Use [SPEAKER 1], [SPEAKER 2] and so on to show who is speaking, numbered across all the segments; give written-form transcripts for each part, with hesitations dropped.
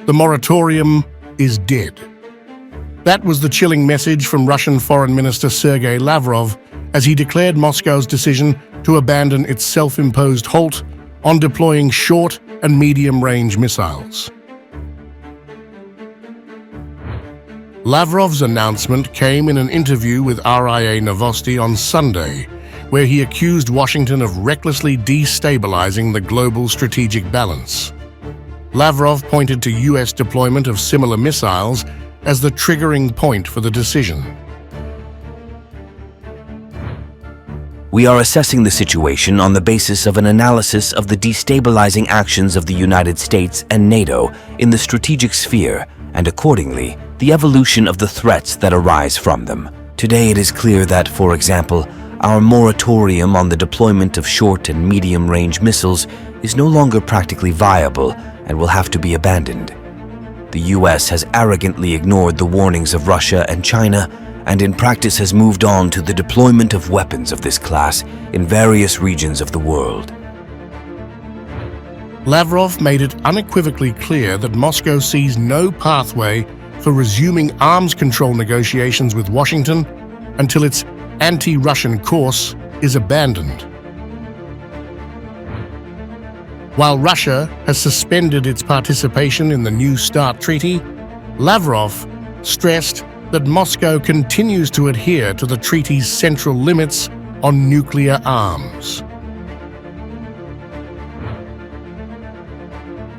[SPEAKER 1] The moratorium is dead. That was the chilling message from Russian Foreign Minister Sergey Lavrov as he declared Moscow's decision to abandon its self-imposed halt on deploying short and medium-range missiles. Lavrov's announcement came in an interview with RIA Novosti on Sunday, where he accused Washington of recklessly destabilizing the global strategic balance. Lavrov pointed to U.S. deployment of similar missiles as the triggering point for the decision.
[SPEAKER 2] We are assessing the situation on the basis of an analysis of the destabilizing actions of the United States and NATO in the strategic sphere, and accordingly, the evolution of the threats that arise from them. Today it is clear that, for example, our moratorium on the deployment of short and medium-range missiles is no longer practically viable and will have to be abandoned. The U.S. has arrogantly ignored the warnings of Russia and China, and in practice has moved on to the deployment of weapons of this class in various regions of the world.
[SPEAKER 1] Lavrov made it unequivocally clear that Moscow sees no pathway for resuming arms control negotiations with Washington until its anti-Russian course is abandoned. While Russia has suspended its participation in the New START treaty, Lavrov stressed that Moscow continues to adhere to the treaty's central limits on nuclear arms.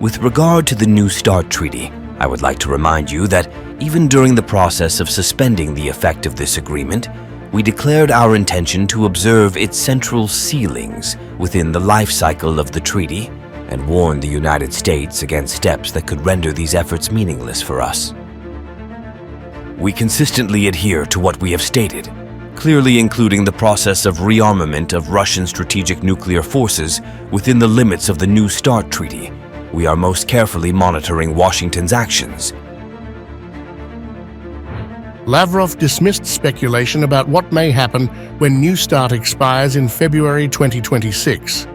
[SPEAKER 2] With regard to the New START treaty, I would like to remind you that even during the process of suspending the effect of this agreement, we declared our intention to observe its central ceilings within the life cycle of the treaty and warned the United States against steps that could render these efforts meaningless for us. We consistently adhere to what we have stated, clearly including the process of rearmament of Russian strategic nuclear forces within the limits of the New START treaty. We are most carefully monitoring Washington's actions.
[SPEAKER 1] Lavrov dismissed speculation about what may happen when New START expires in February 2026.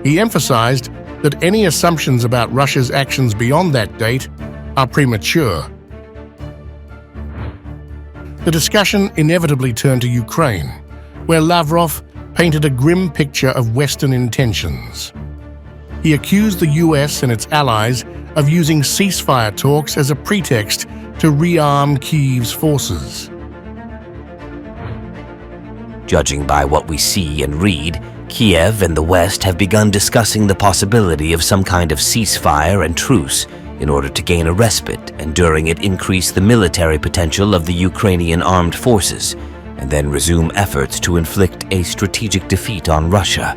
[SPEAKER 1] He emphasized that any assumptions about Russia's actions beyond that date are premature. The discussion inevitably turned to Ukraine, where Lavrov painted a grim picture of Western intentions. He accused the US and its allies of using ceasefire talks as a pretext to rearm Kyiv's forces.
[SPEAKER 2] Judging by what we see and read, Kyiv and the West have begun discussing the possibility of some kind of ceasefire and truce in order to gain a respite and during it increase the military potential of the Ukrainian armed forces and then resume efforts to inflict a strategic defeat on Russia.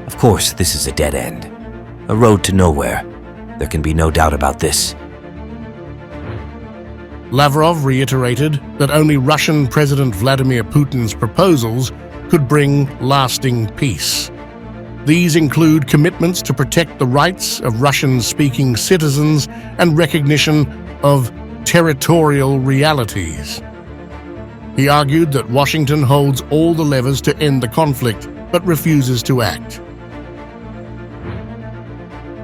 [SPEAKER 2] Of course, this is a dead end, a road to nowhere. There can be no doubt about this.
[SPEAKER 1] Lavrov reiterated that only Russian President Vladimir Putin's proposals could bring lasting peace. These include commitments to protect the rights of Russian-speaking citizens and recognition of territorial realities. He argued that Washington holds all the levers to end the conflict, but refuses to act.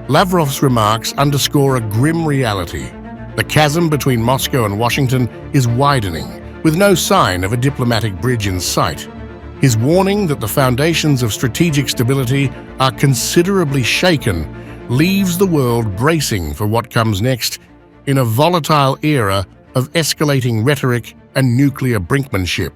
[SPEAKER 1] Lavrov's remarks underscore a grim reality. The chasm between Moscow and Washington is widening, with no sign of a diplomatic bridge in sight. His warning that the foundations of strategic stability are considerably shaken leaves the world bracing for what comes next in a volatile era of escalating rhetoric and nuclear brinkmanship.